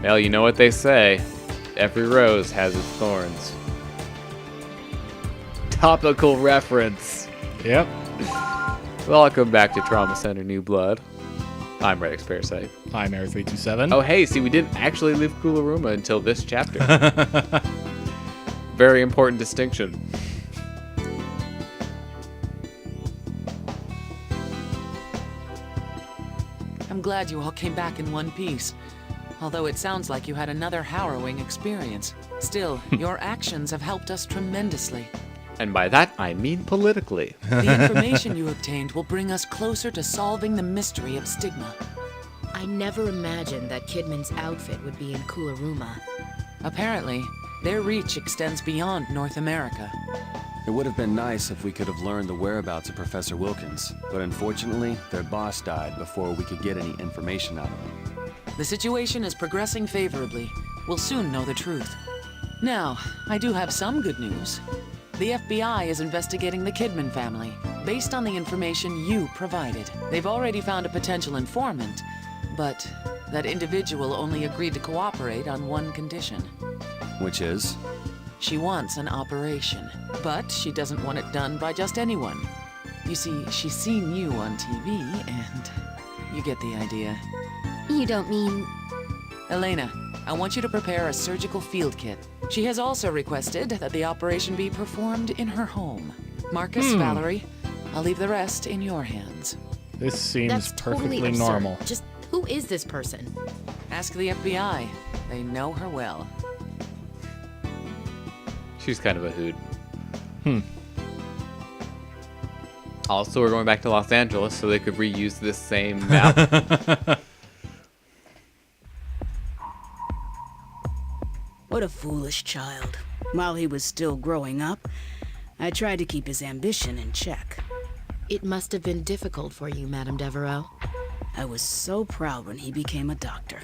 Well, you know what they say. Every rose has its thorns. Topical reference. Yep. Welcome back to Trauma Center New Blood. I'm redxparasite. I'm Air327. Oh, hey, see, we didn't actually leave Culuruma until this chapter. Very important distinction. I'm glad you all came back in one piece. Although it sounds like you had another harrowing experience. Still, your actions have helped us tremendously. And by that, I mean politically. The information you obtained will bring us closer to solving the mystery of stigma. I never imagined that Kidman's outfit would be in Culuruma. Apparently, their reach extends beyond North America. It would have been nice if we could have learned the whereabouts of Professor Wilkins, but unfortunately, their boss died before we could get any information out of him. The situation is progressing favorably. We'll soon know the truth. Now, I do have some good news. The FBI is investigating the Kidman family, based on the information you provided. They've already found a potential informant, but that individual only agreed to cooperate on one condition. Which is? She wants an operation, but she doesn't want it done by just anyone. You see, she's seen you on TV, and you get the idea. You don't mean... Elena, I want you to prepare a surgical field kit. She has also requested that the operation be performed in her home. Marcus, Valerie, I'll leave the rest in your hands. This seems That's perfectly totally absurd. normal. Just who is this person? Ask the FBI. They know her well. She's kind of a hoot. Also, we're going back to Los Angeles so they could reuse this same map. What a foolish child. While he was still growing up, I tried to keep his ambition in check. It must have been difficult for you, Madame Devereaux. I was so proud when he became a doctor.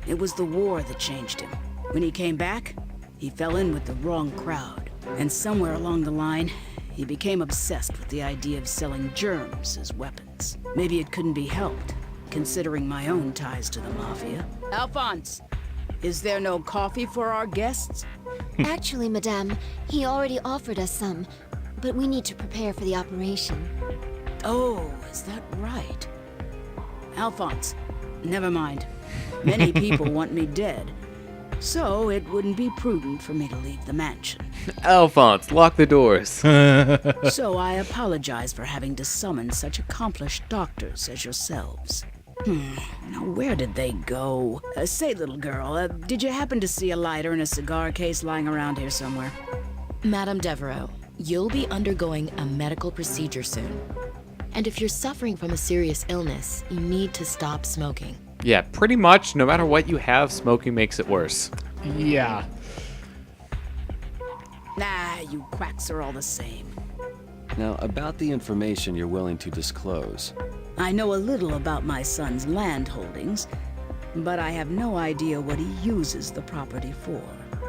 It was the war that changed him. When he came back, he fell in with the wrong crowd. And somewhere along the line, he became obsessed with the idea of selling germs as weapons. Maybe it couldn't be helped, considering my own ties to the Mafia. Alphonse! Is there no coffee for our guests? Actually, Madame, he already offered us some, but we need to prepare for the operation. Oh, is that right? Alphonse, never mind. Many people want me dead, so it wouldn't be prudent for me to leave the mansion. Alphonse, lock the doors. So I apologize for having to summon such accomplished doctors as yourselves. Now, where did they go? Say, little girl, did you happen to see a lighter and a cigar case lying around here somewhere? Madame Devereaux, you'll be undergoing a medical procedure soon. And if you're suffering from a serious illness, you need to stop smoking. Yeah, pretty much, no matter what you have, smoking makes it worse. Yeah. Nah, you quacks are all the same. Now, about the information you're willing to disclose. I know a little about my son's land holdings, but I have no idea what he uses the property for.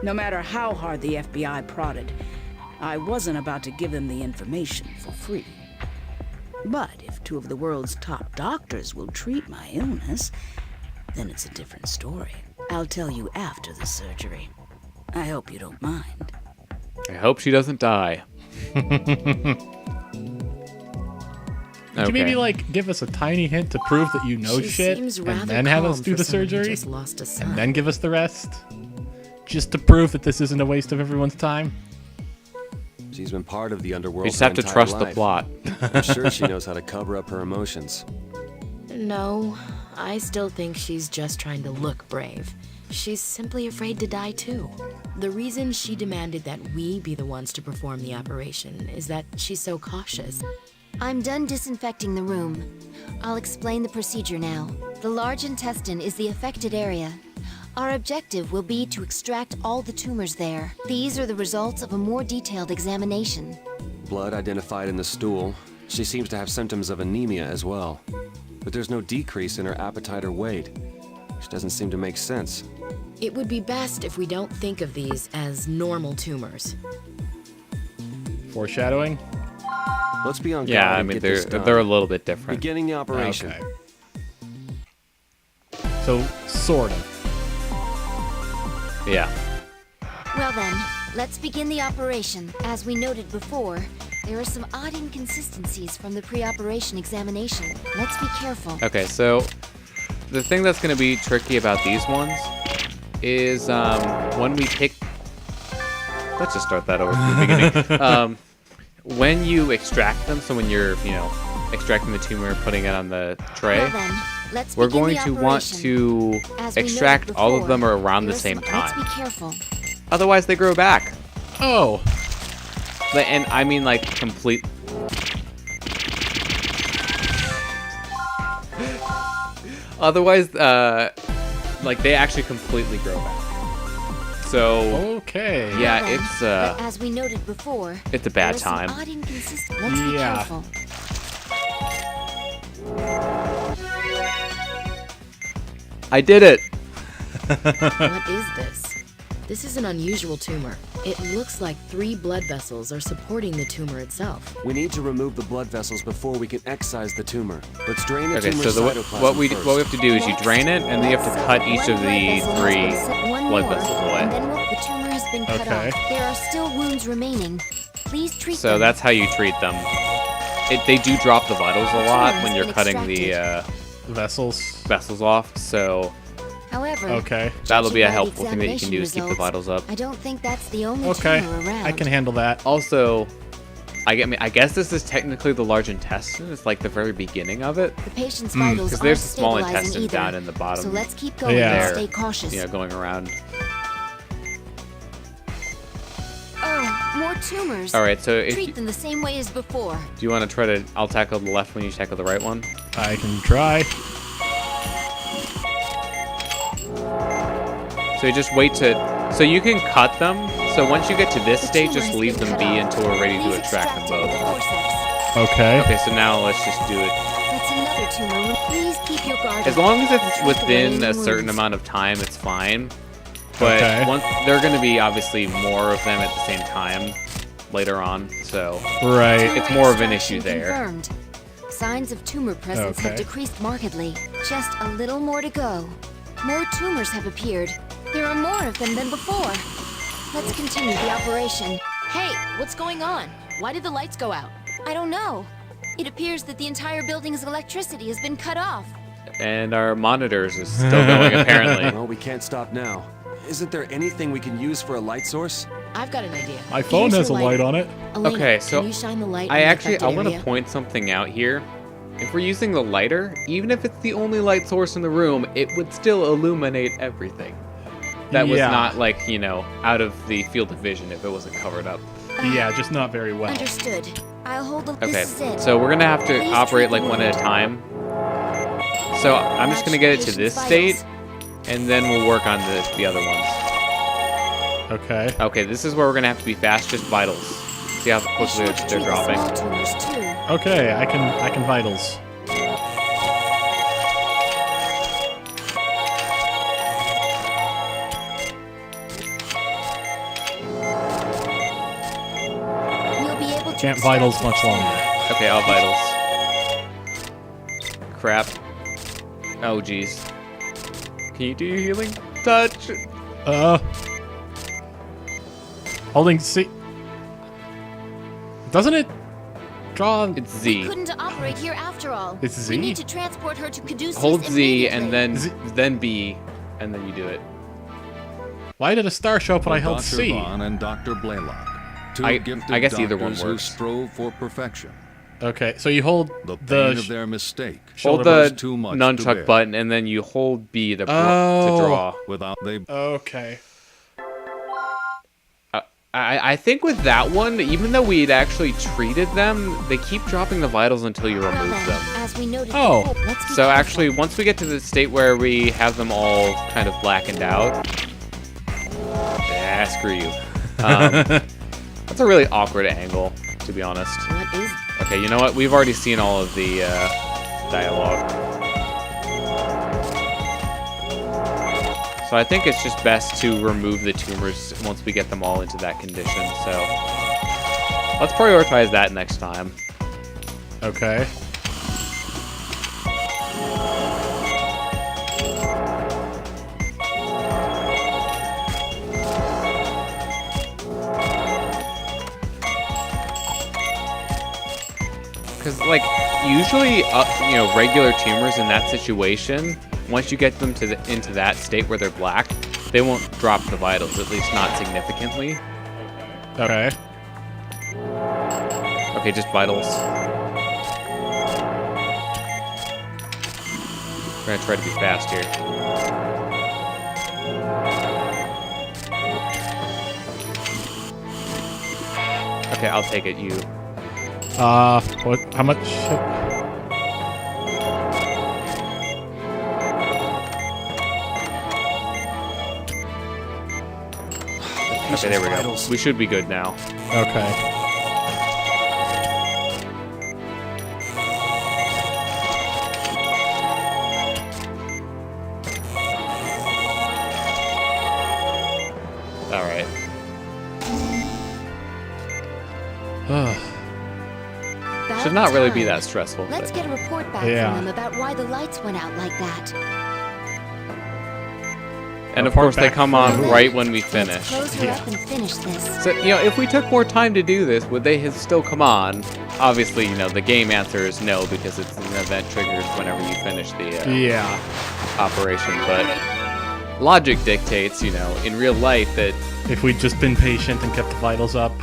No matter how hard the FBI prodded, I wasn't about to give them the information for free. But if two of the world's top doctors will treat my illness, then it's a different story. I'll tell you after the surgery. I hope you don't mind. I hope she doesn't die. Could you maybe, like, give us a tiny hint to prove that you know She shit, seems and rather then have us calm do for the someone who surgery, just lost a son. and then give us the rest? Just to prove that this isn't a waste of everyone's time? She's been part of the underworld. We just have to her trust entire the plot. life. I'm sure she knows how to cover up her emotions. No, I still think she's just trying to look brave. She's simply afraid to die too. The reason she demanded that we be the ones to perform the operation is that she's so cautious. I'm done disinfecting the room. I'll explain the procedure now. The large intestine is the affected area. Our objective will be to extract all the tumors there. These are the results of a more detailed examination. Blood identified in the stool. She seems to have symptoms of anemia as well. But there's no decrease in her appetite or weight, which doesn't seem to make sense. It would be best if we don't think of these as normal tumors. Foreshadowing? Let's be on guard Yeah, I and mean, get this they're done. a little bit different. Beginning the operation. Okay. So, sort of. Yeah. Well then, let's begin the operation. As we noted before, there are some odd inconsistencies from the pre-operation examination. Let's be careful. Okay, so the thing that's going to be tricky about these ones is when we take... Let's just start that over from the beginning. When you extract them, so when you're, extracting the tumor and putting it on the tray, Well then, let's we're begin going the to want operation. to As we noted extract all of before, them around the there are same some- Let's time. be careful. Otherwise, they grow back. Oh. And I mean, like, complete... Otherwise, like, they actually completely grow back. So, Okay. yeah, Well then, it's, but as we noted before, it's a there bad are some time. odd inconsist- Let's be Yeah. careful. I did it! What is this? This is an unusual tumor. It looks like 3 blood vessels are supporting the tumor itself. We need to remove the blood vessels before we can excise the tumor. Let's drain the Okay, tumor's so cytoplasm what we first. have to do is you drain it, and then you have to cut each of the 3 blood blood vessels And away. then the tumor has been cut Okay. off. There are still wounds remaining. Please treat So them. that's how you treat them. They do drop the vitals a lot when you're cutting the Vessels. vessels off, so However, Okay. that'll be a judging by the helpful thing that you can examination do is keep the results, vitals up. I don't think that's the only Okay. tumor around. I can handle that. Also, I guess this is technically the large intestine. It's like the very beginning of it. The patient's vitals Because aren't there's the small stabilizing intestine either. down in the bottom. So let's keep going Yeah. and stay cautious. Going around. Oh, more tumors. All right, so if Treat you, them the same way as before. do you want to try to? I'll tackle the left one. You tackle the right one. I can try. So you just wait to. So you can cut them. So once you get to this The stage, tumor just has leave been them cut be off. until we're ready Please to extract them it with both. forceps. Okay. Okay, so now let's just do it. That's another tumor. Please keep your guard As up. long as it's Treat the within a remaining certain wounds. amount of time, it's fine. But Okay. once there are going to be obviously more of them at the same time later on, so Right. it's more of an Extraction issue there. Confirmed. Signs of tumor presence have Okay. decreased markedly. Just a little more to go. More tumors have appeared. There are more of them than before. Let's continue the operation. Hey, what's going on? Why did the lights go out? I don't know. It appears that the entire building's electricity has been cut off. And our monitors is still going apparently. Well, we can't stop now. Isn't there anything we can use for a light source? I've got an idea. My phone Here's has a your light lighter. on it. Elena, Okay, so can you shine the light I in the actually affected want to area? point something out here. If we're using the lighter, even if it's the only light source in the room, it would still illuminate everything. That was Yeah. not like, out of the field of vision if it wasn't covered up. Yeah, just not very well. Understood. I'll hold the. Okay, This is it. so we're gonna have to Please operate treat like the one at a wound. time. So I'm just gonna get it to this Patient's state, vitals. and then we'll work on the other ones. Okay. Okay, this is where we're gonna have to be fast, just vitals. See how Be quickly sure to they're treat the dropping. small tumors too. Okay, I can vitals. You'll be able to Can't extract vitals the much tumor. longer. Okay, all vitals. Crap. Oh, jeez. Can you do your healing touch? Holding C. Doesn't it draw? It's We Z. couldn't operate here after all. It's Z? We need to transport her to Caduceus Hold Z and immediately. then B, and then you do it. Why did a star show up when I held Dr. C? Vaughn and Dr. Blaylock, two I gifted guess either one doctors who works. strove for perfection. Okay, so you hold The pain the of their mistake Hold shoulder the was too much to nunchuck bear. button, and then you hold B to, to Oh. draw. without they Okay. I think with that one, even though we'd actually treated them, they keep dropping the vitals until you Well remove then, them. as we noted Oh. before, let's be So careful. actually, once we get to the state where we have them all kind of blackened out, screw you. That's a really awkward angle, to be honest. What is... Okay, you know what? We've already seen all of the dialogue. So I think it's just best to remove the tumors once we get them all into that condition. So let's prioritize that next time. Okay. Because, like, usually, regular tumors in that situation, once you get them into that state where they're black, they won't drop the vitals, at least not significantly. Okay. Okay, just vitals. We're gonna try to be fast here. Okay, I'll take it, you. What? How much? Okay, there we go. We should be good now. Okay. Alright. Should not really be that stressful. Let's get a report back Yeah. from them about why the lights went out like that. And of Report course they back come from on the- right when we Let's finish. close her up and finish this. So, if we took more time to do this, would they have still come on? Obviously, the game answer is no, because it's an event triggered whenever you finish the Yeah. operation. But logic dictates, in real life that If we'd just been patient and kept the vitals up.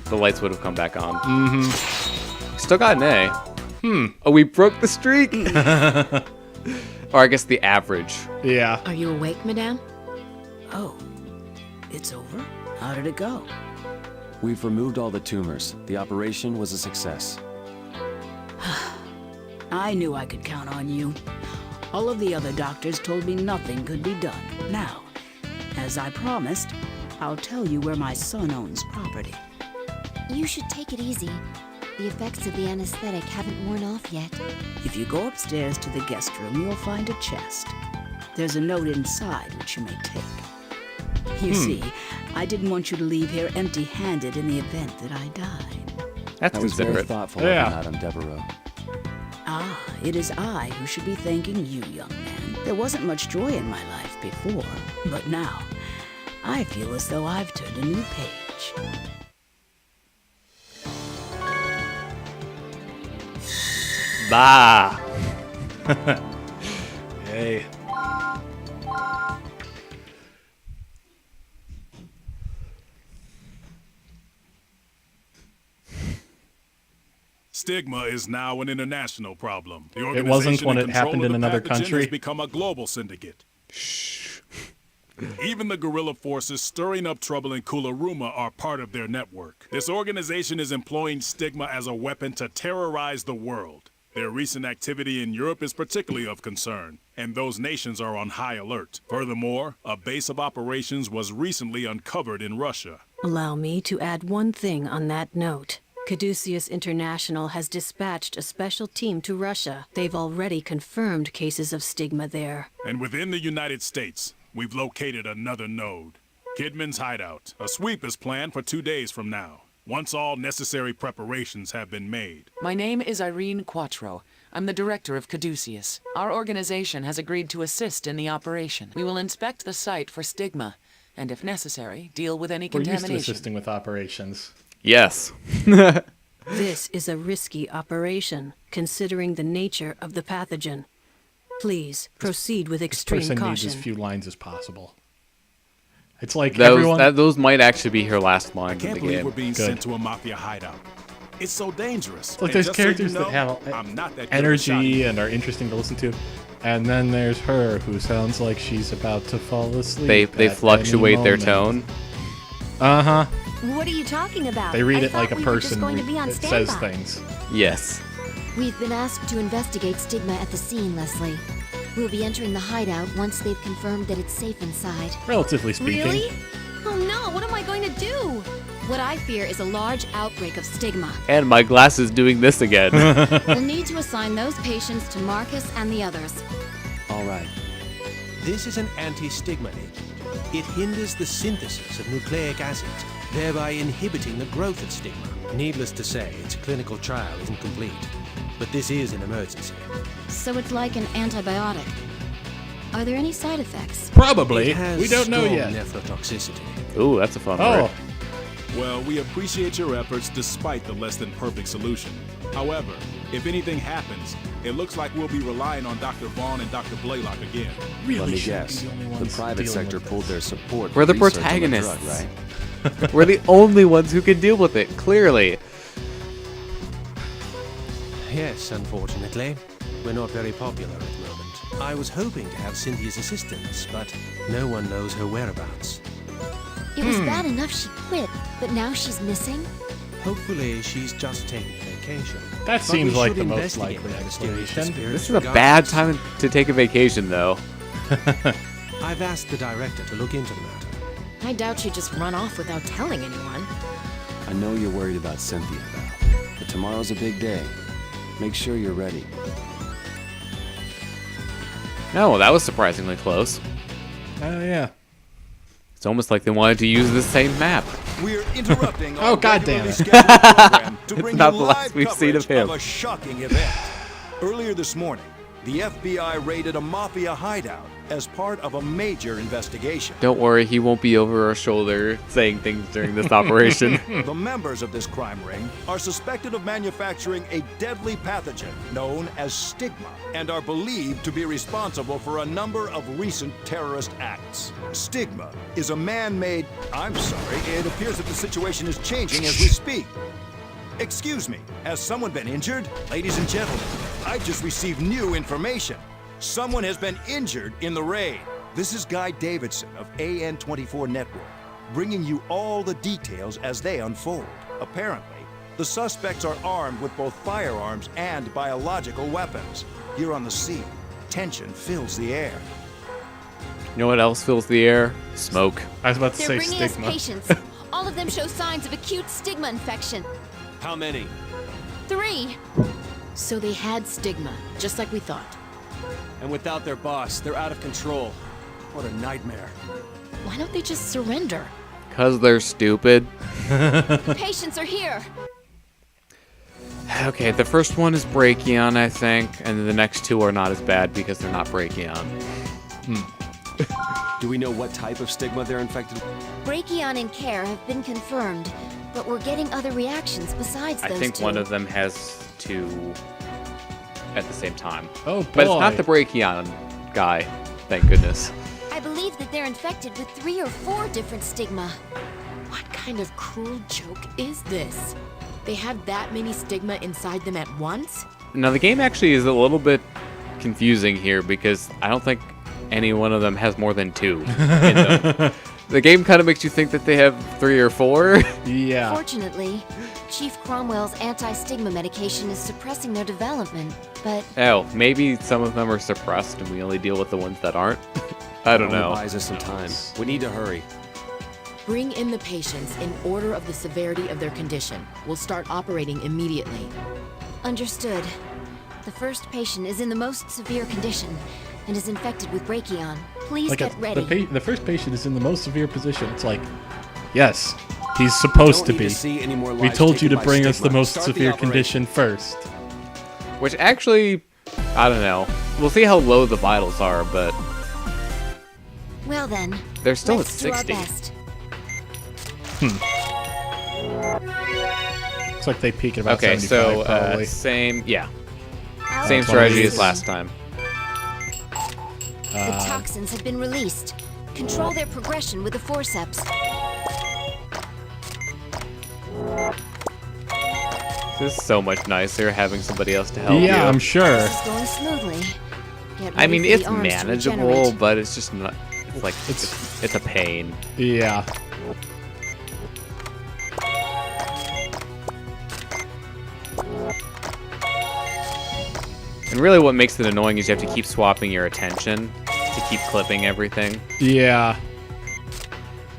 the lights would have come back on. Mm-hmm. Still got an A. Oh, we broke the streak? Or I guess the average. Yeah. Are you awake, madame? Oh, it's over? How did it go? We've removed all the tumors. The operation was a success. I knew I could count on you. All of the other doctors told me nothing could be done. Now, as I promised, I'll tell you where my son owns property. You should take it easy. The effects of the anesthetic haven't worn off yet. If you go upstairs to the guest room, you'll find a chest. There's a note inside which you may take. You see, I didn't want you to leave here empty-handed in the event that I died. That's That was very considerate. thoughtful Yeah. of you, Madame Devereaux. Ah, it is I who should be thanking you, young man. There wasn't much joy in my life before, but now, I feel as though I've turned a new page. Bah! Yay. Stigma is now an international problem. The It wasn't organization when in it control happened of in the another pathogen country. has become a global syndicate. Even the guerrilla forces stirring up trouble in Culuruma are part of their network. This organization is employing stigma as a weapon to terrorize the world. Their recent activity in Europe is particularly of concern, and those nations are on high alert. Furthermore, a base of operations was recently uncovered in Russia. Allow me to add one thing on that note. Caduceus International has dispatched a special team to Russia. They've already confirmed cases of stigma there. And within the United States, we've located another node. Kidman's hideout. A sweep is planned for 2 days from now, once all necessary preparations have been made. My name is Irene Quattro. I'm the director of Caduceus. Our organization has agreed to assist in the operation. We will inspect the site for stigma, and if necessary, deal with any We're used to contamination. assisting with operations. Yes. This is a risky operation, considering the nature of the pathogen. Please proceed with This extreme person needs caution. as few lines as possible. It's like Those, everyone. those might actually be her last I lines in can't the believe game. we're being Good. sent to a mafia hideout. It's so dangerous. Like And there's just so you characters know, that have I'm not that good at energy shotgun. and are interesting to listen to, and then there's her who sounds like she's about to fall asleep. They at fluctuate any their moment. tone. Uh huh. What are you talking about? They read I it like a thought we were just person going to be on that says standby. things. Yes. We've been asked to investigate stigma at the scene, Leslie. We'll be entering the hideout once they've confirmed that it's safe inside. Relatively speaking. Really? Oh no, what am I going to do? What I fear is a large outbreak of stigma. And my glass is doing this again. We'll need to assign those patients to Marcus and the others. All right. This is an anti-stigma agent. It hinders the synthesis of nucleic acids, thereby inhibiting the growth of stigma. Needless to say, its clinical trial isn't complete. But this is an emergency. So it's like an antibiotic. Are there any side effects? Probably. It has We don't know strong yet. nephrotoxicity. Ooh, that's a fun Oh, word. Well, we appreciate your efforts despite the less than perfect solution. However, if anything happens, it looks like we'll be relying on Dr. Vaughn and Dr. Blaylock again. Let me guess. The private sector pulled their support. We're the for research on protagonists. drug, right? We're the only ones who can deal with it, clearly. Yes, unfortunately. We're not very popular at the moment. I was hoping to have Cynthia's assistance, but no one knows her whereabouts. It was bad enough she quit, but now she's missing? Hopefully, she's just taking a vacation. That But seems we like should the most investigate likely that mysterious explanation. disappearance This is a bad regardless. time to take a vacation, though. I've asked the director to look into the matter. I doubt she'd just run off without telling anyone. I know you're worried about Cynthia, Val, but tomorrow's a big day. Make sure you're ready. No, well, that was surprisingly close. Oh, yeah. It's almost like they wanted to use the same map. We're interrupting Oh, our goddamn regularly it. scheduled program to It's bring not you the last live we've seen of coverage him. a shocking event. Earlier this morning, the FBI raided a mafia hideout as part of a major investigation. Don't worry, he won't be over our shoulder saying things during this operation. The members of this crime ring are suspected of manufacturing a deadly pathogen known as stigma and are believed to be responsible for a number of recent terrorist acts. Stigma is a man-made... I'm sorry, it appears that the situation is changing as we speak. Excuse me, has someone been injured? Ladies and gentlemen, I've just received new information. Someone has been injured in the raid. This is Guy Davidson of AN24 Network, bringing you all the details as they unfold. Apparently, the suspects are armed with both firearms and biological weapons. Here on the scene, tension fills the air. You know what else fills the air? Smoke. I was about to They're say bringing stigma. us patients. All of them show signs of acute stigma infection. How many? 3. So they had stigma, just like we thought. And without their boss, they're out of control. What a nightmare. Why don't they just surrender? Because they're stupid. Patients are here. Okay, the first one is Brachion, I think, and the next two are not as bad because they're not Brachion. Do we know what type of stigma they're infected with? Brachion and Care have been confirmed, but we're getting other reactions besides I those think two. one of them has two at the same time. Oh, boy. But it's not the Brachion guy, thank goodness. I believe that they're infected with 3 or 4 different stigma. What kind of cruel joke is this? They have that many stigma inside them at once? Now, the game actually is a little bit confusing here because I don't think any one of them has more than 2 in them. The game kind of makes you think that they have 3 or 4. Yeah. Fortunately, Chief Cromwell's anti-stigma medication is suppressing their development, but Oh, maybe some of them are suppressed and we only deal with the ones that aren't. I don't Only know. buys us some time. We need to hurry. Bring in the patients in order of the severity of their condition. We'll start operating immediately. understood. The first patient is in the most severe condition and is infected with Brachion. Please Like get ready. the first patient is in the most severe position. It's like, yes, he's supposed Don't to need be. see any more We lives told you taken to by bring us the stigma. most Start the severe operation. condition first. Which actually, I don't know. We'll see how low the vitals are, but Well then, they're still let's at do our 60. best. Looks like they peak at about Okay, 75, so probably. same Out same of strategy as toxins. last time. The toxins have been released. Control their progression with the forceps. This is so much nicer having somebody else to help Yeah, you. I'm sure. This is going smoothly. Get I ready mean, for the it's arms to manageable, regenerate. but it's just not. It's like it's a pain. Yeah. And really, what makes it annoying is you have to keep swapping your attention to keep clipping everything. Yeah.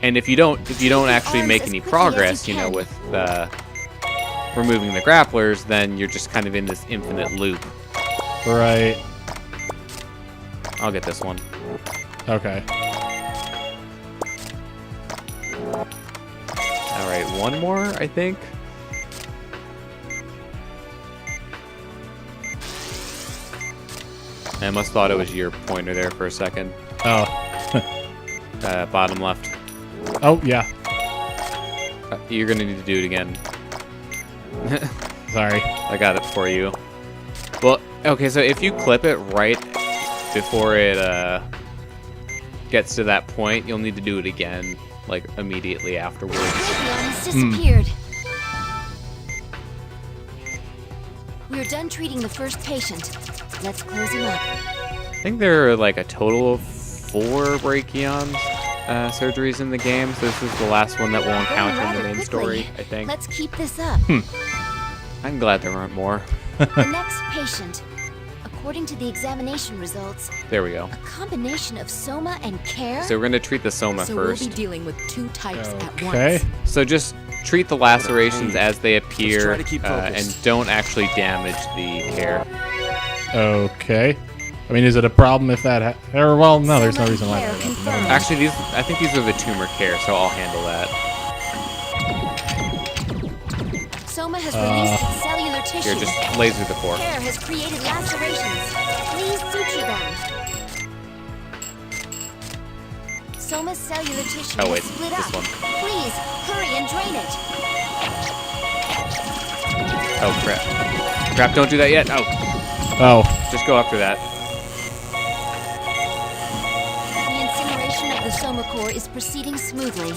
And if you don't actually arms make as any quickly as progress, you you know, can. with removing the grapplers, then you're just kind of in this infinite loop. Right. I'll get this one. Okay. All right, one more, I think. I must thought it was your pointer there for a second. Oh. Bottom left. Oh, yeah. You're gonna need to do it again. Sorry. I got it for you. Well, okay, so if you clip it right before it gets to that point, you'll need to do it again, like immediately afterwards. Hideout disappeared. We're done treating the first patient. Let's close him up. I think there are like a total of 4 Brachion surgeries in the game, so this is the last one that we'll encounter in the main story, I think. Let's keep this up. I'm glad there aren't more. The next patient. According to the examination results, There we go. a combination of soma and care. So we're going to treat the soma So first. we'll be dealing with 2 types at Okay. once. So just treat the lacerations as they Let's appear try to keep focused. and don't actually damage the hair. Okay. I mean, is it a problem if that? Or well, no. There's no Soma reason why. care That would happen. confirmed. Actually, I think these are the tumor care, so I'll handle that. Soma has released its cellular tissue. Here, just laser the core. Care has created lacerations. Please suture them. Soma's cellular tissue Oh, wait, has split this up. one. Please, hurry and drain it. Oh, crap. Crap, don't do that yet. Oh, Oh. just go after that. The incineration of the soma core is proceeding smoothly.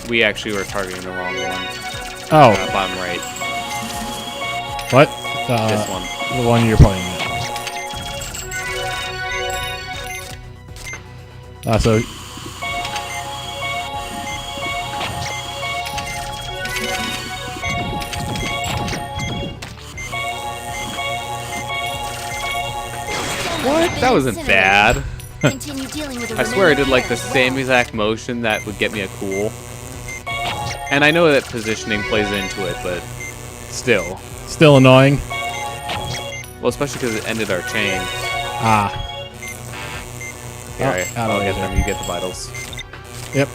We actually were targeting the wrong one. Oh. Bottom right. What? This one. The one you're pointing at. So. What? That wasn't bad. Continue dealing with the I swear I did remaining like care the as same well. exact motion that would get me a cool. And I know that positioning plays into it, but still. Still annoying. Well, especially because it ended our chain. Ah. Here, out I'll of get laser. them. You get the vitals. Yep.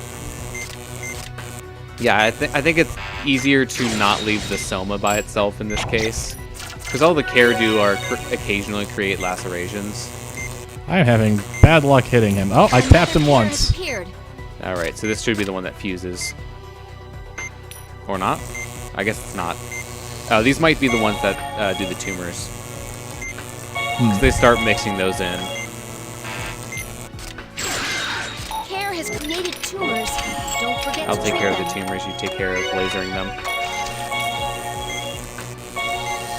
Yeah, I think it's easier to not leave the soma by itself in this case, because all the care do are occasionally create lacerations. I'm having bad luck hitting him. Oh, I tapped him once. Appeared. All right, so this should be the one that fuses, or not? I guess it's not. Oh, these might be the ones that do the tumors. 'Cause they start mixing those in. Care has created tumors. Don't forget I'll to take treat care of them. the tumors. You take care of lasering them.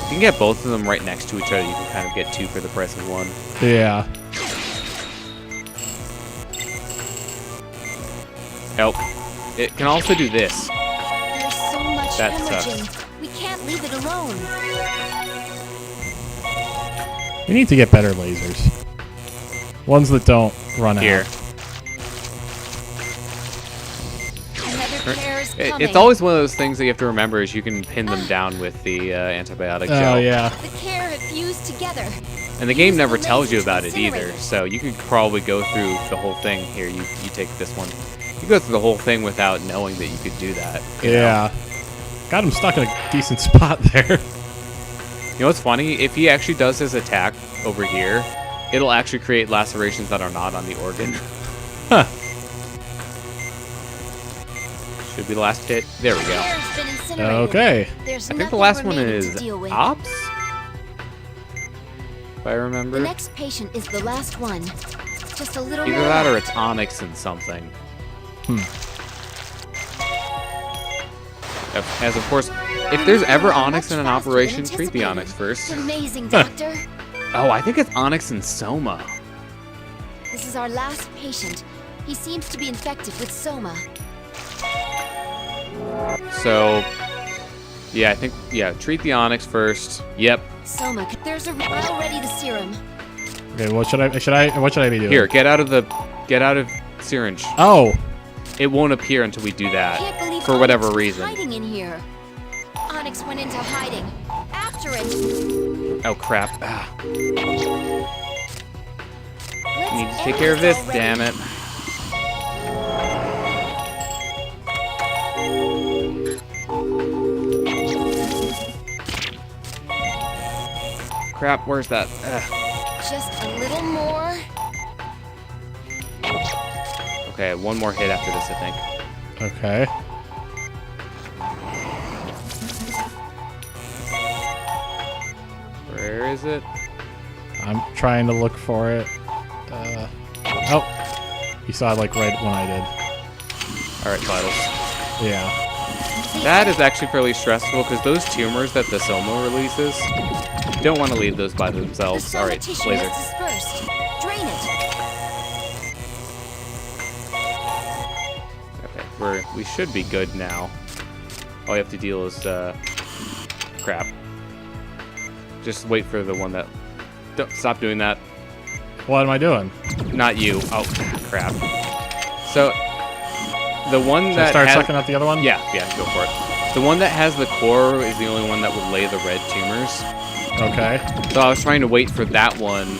You can get both of them right next to each other. You can kind of get 2 for the price of 1. Yeah. Oh, it can also do this. There's so much That hemorrhaging. sucks. We can't leave it alone. We need to get better lasers. Ones that don't run Here. out. Another care is coming. It's always one of those things that you have to remember is you can pin them down with the antibiotic gel. Oh, yeah. The care have fused together. And the game Use never the tells you laser to about it either, incinerate. so you could probably go through the whole thing. Here, you take this one. You go through the whole thing without knowing that you could do that. you know? Yeah. Got him stuck in a decent spot there. You know what's funny? If he actually does his attack over here, it'll actually create lacerations that are not on the organ. Huh. Should be the last hit. There we go. Care's been incinerated. Okay. There's I think the nothing last one remaining is to deal with. Ops? If I remember. The next patient is the last one. Just a little Either more that or left. it's Onyx and something. As of course, if there's ever Onyx in an Much faster operation, than treat the Onyx anticipated. first. It's amazing, Doctor. Oh, I think it's Onyx and Soma. This is our last patient. He seems to be infected with soma. So, yeah, I think, treat the Onyx first. Yep. Soma. There's a. I'll ready the serum. Okay, what should I be doing? Here, get out of syringe. Oh. It won't appear until we do that, Can't believe for whatever Onyx was reason. hiding in here. Onyx went into hiding. After it. Oh crap! Ah, Let's I need to take end care of this. already. Damn it! Crap! Where's that? Just a little more. Okay, one more hit after this, I think. Okay. Where is it? I'm trying to look for it. Oh, you saw it like right when I did. All right, vitals. Yeah. That is actually fairly stressful because those tumors that the Soma releases, you don't want to leave those by The themselves. soma All right, tissue laser. has dispersed. Drain it. Okay, we should be good now. All you have to deal is crap. Just wait for the one that. Don't stop doing that. What am I doing? Not you. Oh, crap. So the one Should I that start has, sucking out the other one? Yeah, go for it. The one that has the core is the only one that would lay the red tumors. Okay. So I was trying to wait for that one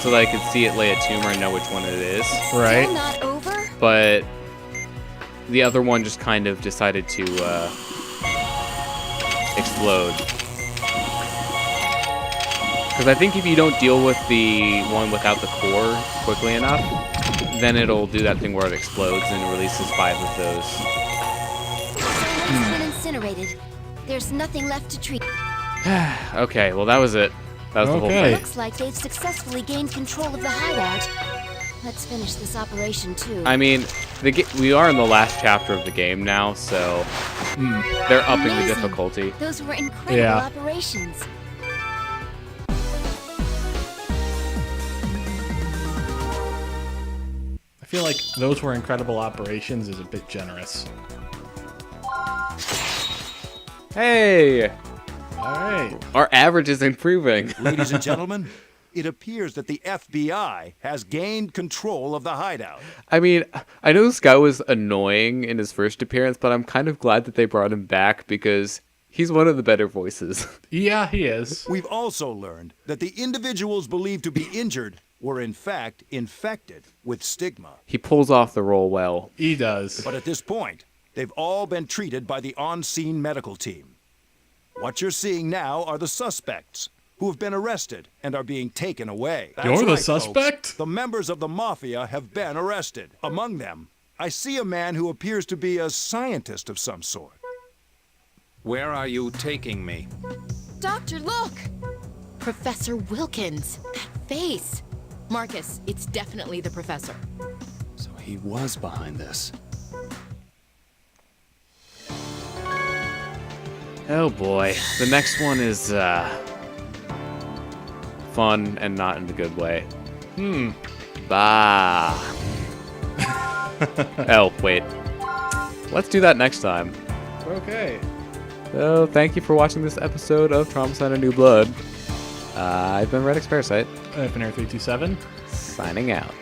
so that I could see it lay a tumor and know which one it is. Right. Still not over? But the other one just kind of decided to explode. Because I think if you don't deal with the one without the core quickly enough, then it'll do that thing where it explodes and releases 5 of those. Soma's been incinerated. There's nothing left to treat. Okay, well that was it. That was the whole thing. Looks like they've successfully gained control of the hideout. Let's finish this operation too. I mean, we are in the last chapter of the game now, so they're upping the Amazing. difficulty. Those were incredible Yeah. operations. I feel like those were incredible operations is a bit generous. Hey! All right. Our average is improving. Ladies and gentlemen, it appears that the FBI has gained control of the hideout. I mean, I know this guy was annoying in his first appearance, but I'm kind of glad that they brought him back because he's one of the better voices. Yeah, he is. We've also learned that the individuals believed to be injured were in fact infected with stigma. He pulls off the role well. He does. But at this point, they've all been treated by the on-scene medical team. What you're seeing now are the suspects who have been arrested and are being taken away. That's You're the right, suspect? folks. The members of the mafia have been arrested. Among them, I see a man who appears to be a scientist of some sort. Where are you taking me? Doctor, look! Professor Wilkins. That face. Marcus, it's definitely the professor. So he was behind this. Oh boy. The next one is fun and not in a good way. Bah. Oh, wait. Let's do that next time. Okay. So, thank you for watching this episode of Trauma Center New Blood. I've been redxparasite. I've been here 327. Signing out.